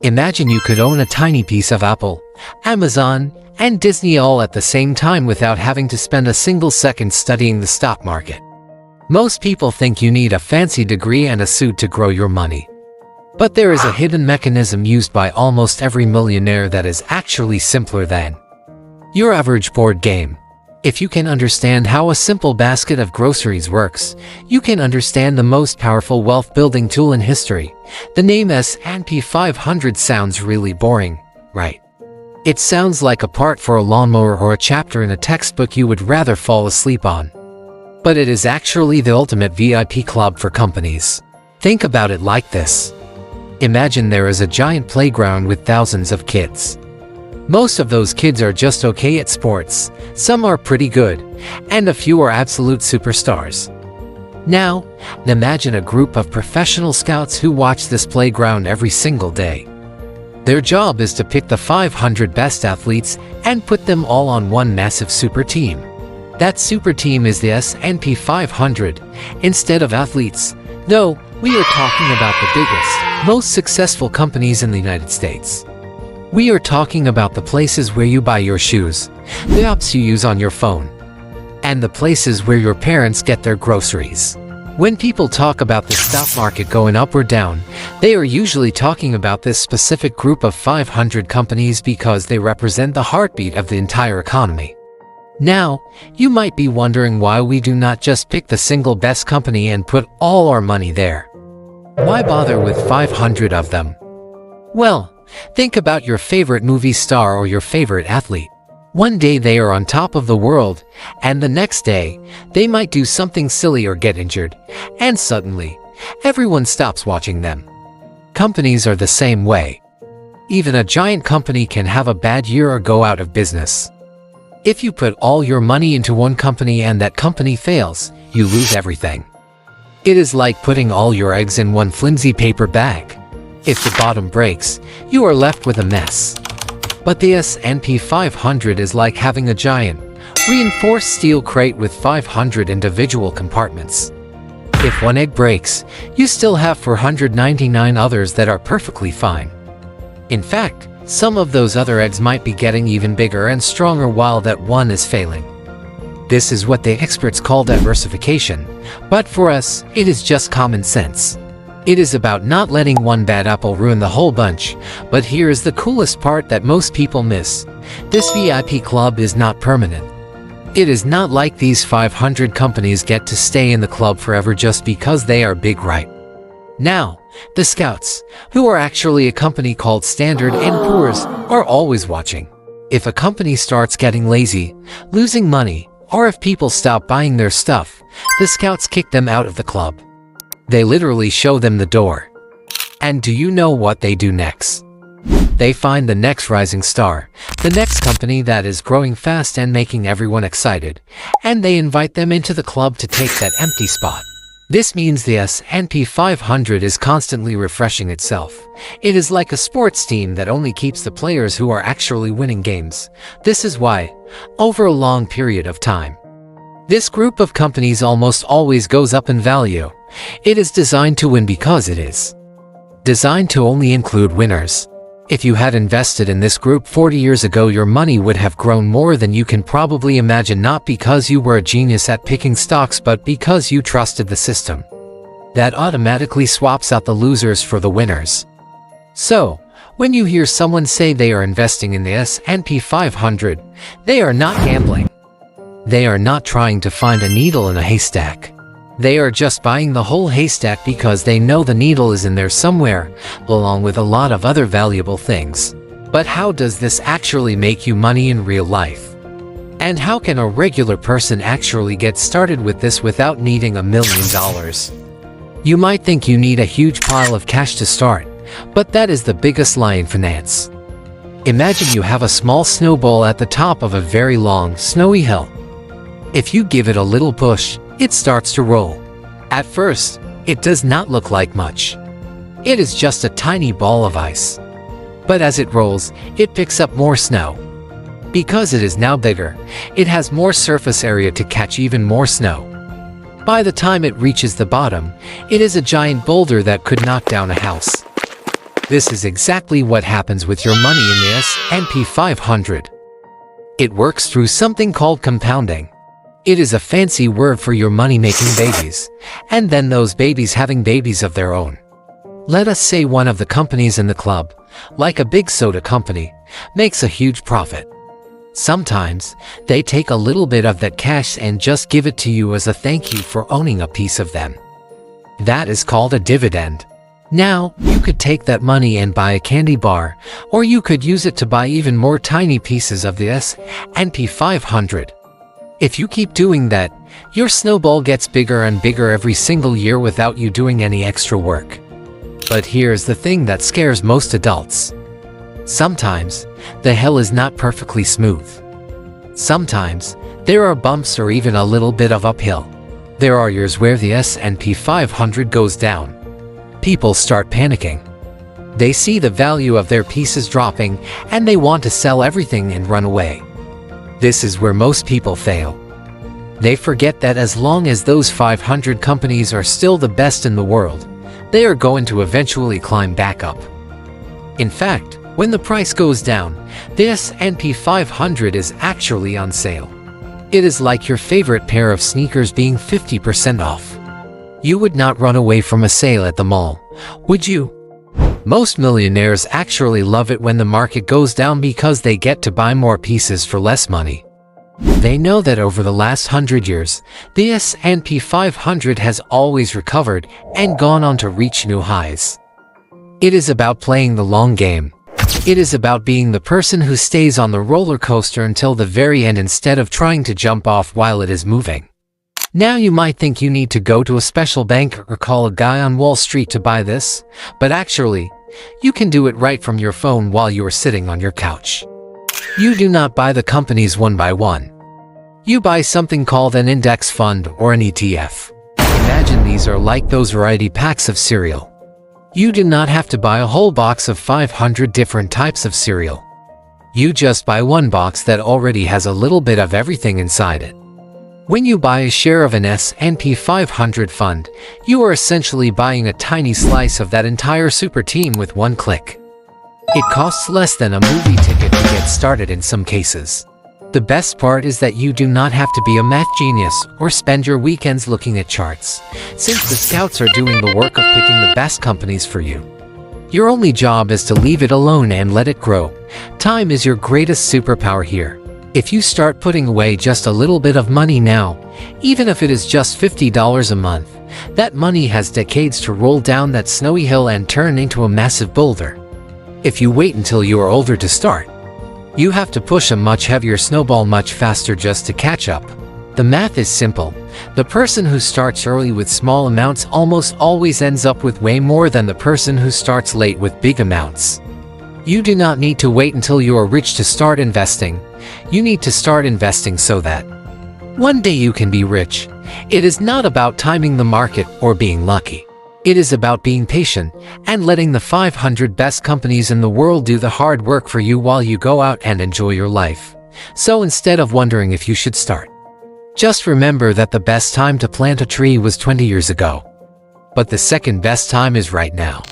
Imagine you could own a tiny piece of Apple, Amazon, and Disney all at the same time without having to spend a single second studying the stock market. Most people think you need a fancy degree and a suit to grow your money. But there is a hidden mechanism used by almost every millionaire that is actually simpler than your average board game. If you can understand how a simple basket of groceries works, you can understand the most powerful wealth-building tool in history. The name S&P 500 sounds really boring, right? It sounds like a part for a lawnmower or a chapter in a textbook you would rather fall asleep on. But it is actually the ultimate VIP club for companies. Think about it like this. Imagine there is a giant playground with thousands of kids. Most of those kids are just okay at sports, some are pretty good, and a few are absolute superstars. Now, imagine a group of professional scouts who watch this playground every single day. Their job is to pick the 500 best athletes and put them all on one massive super team. That super team is the S&P 500, instead of athletes. No, we are talking about the biggest, most successful companies in the United States. We are talking about the places where you buy your shoes, the apps you use on your phone, and the places where your parents get their groceries. When people talk about the stock market going up or down, they are usually talking about this specific group of 500 companies because they represent the heartbeat of the entire economy. Now, you might be wondering why we do not just pick the single best company and put all our money there. Why bother with 500 of them? Well, think about your favorite movie star or your favorite athlete. One day they are on top of the world, and the next day, they might do something silly or get injured, and suddenly, everyone stops watching them. Companies are the same way. Even a giant company can have a bad year or go out of business. If you put all your money into one company and that company fails, you lose everything. It is like putting all your eggs in one flimsy paper bag. If the bottom breaks, you are left with a mess. But the S&P 500 is like having a giant, reinforced steel crate with 500 individual compartments. If one egg breaks, you still have 499 others that are perfectly fine. In fact, some of those other eggs might be getting even bigger and stronger while that one is failing. This is what the experts call diversification, but for us, it is just common sense. It is about not letting one bad apple ruin the whole bunch, but here is the coolest part that most people miss. This VIP club is not permanent. It is not like these 500 companies get to stay in the club forever just because they are big, right? Now, the scouts, who are actually a company called Standard & Poor's, are always watching. If a company starts getting lazy, losing money, or if people stop buying their stuff, the scouts kick them out of the club. They literally show them the door. And do you know what they do next? They find the next rising star, the next company that is growing fast and making everyone excited, and they invite them into the club to take that empty spot. This means the S&P 500 is constantly refreshing itself. It is like a sports team that only keeps the players who are actually winning games. This is why, over a long period of time, this group of companies almost always goes up in value. It is designed to win because it is designed to only include winners. If you had invested in this group 40 years ago, your money would have grown more than you can probably imagine, not because you were a genius at picking stocks, but because you trusted the system that automatically swaps out the losers for the winners. So, when you hear someone say they are investing in the S&P 500, they are not gambling. They are not trying to find a needle in a haystack. They are just buying the whole haystack because they know the needle is in there somewhere, along with a lot of other valuable things. But how does this actually make you money in real life? And how can a regular person actually get started with this without needing $1 million? You might think you need a huge pile of cash to start, but that is the biggest lie in finance. Imagine you have a small snowball at the top of a very long, snowy hill. If you give it a little push, it starts to roll. At first, it does not look like much. It is just a tiny ball of ice. But as it rolls, it picks up more snow. Because it is now bigger, it has more surface area to catch even more snow. By the time it reaches the bottom, it is a giant boulder that could knock down a house. This is exactly what happens with your money in the S&P 500. It works through something called compounding. It is a fancy word for your money making babies, and then those babies having babies of their own. Let us say one of the companies in the club, like a big soda company, makes a huge profit. Sometimes, they take a little bit of that cash and just give it to you as a thank you for owning a piece of them. That is called a dividend. Now, you could take that money and buy a candy bar, or you could use it to buy even more tiny pieces of the S&P 500. If you keep doing that, your snowball gets bigger and bigger every single year without you doing any extra work. But here's the thing that scares most adults. Sometimes, the hill is not perfectly smooth. Sometimes, there are bumps or even a little bit of uphill. There are years where the S&P 500 goes down. People start panicking. They see the value of their pieces dropping, and they want to sell everything and run away. This is where most people fail. They forget that as long as those 500 companies are still the best in the world, they are going to eventually climb back up. In fact, when the price goes down, the S&P 500 is actually on sale. It is like your favorite pair of sneakers being 50% off. You would not run away from a sale at the mall, would you? Most millionaires actually love it when the market goes down because they get to buy more pieces for less money. They know that over the last 100 years, the S&P 500 has always recovered and gone on to reach new highs. It is about playing the long game. It is about being the person who stays on the roller coaster until the very end instead of trying to jump off while it is moving. Now you might think you need to go to a special bank or call a guy on Wall Street to buy this, but actually, you can do it right from your phone while you are sitting on your couch. You do not buy the companies one by one. You buy something called an index fund or an ETF. Imagine these are like those variety packs of cereal. You do not have to buy a whole box of 500 different types of cereal. You just buy one box that already has a little bit of everything inside it. When you buy a share of an S&P 500 fund, you are essentially buying a tiny slice of that entire super team with one click. It costs less than a movie ticket to get started in some cases. The best part is that you do not have to be a math genius or spend your weekends looking at charts, since the scouts are doing the work of picking the best companies for you. Your only job is to leave it alone and let it grow. Time is your greatest superpower here. If you start putting away just a little bit of money now, even if it is just $50 a month, that money has decades to roll down that snowy hill and turn into a massive boulder. If you wait until you are older to start, you have to push a much heavier snowball much faster just to catch up. The math is simple. The person who starts early with small amounts almost always ends up with way more than the person who starts late with big amounts. You do not need to wait until you are rich to start investing. You need to start investing so that one day you can be rich. It is not about timing the market or being lucky. It is about being patient and letting the 500 best companies in the world do the hard work for you while you go out and enjoy your life. So instead of wondering if you should start, just remember that the best time to plant a tree was 20 years ago. But the second best time is right now.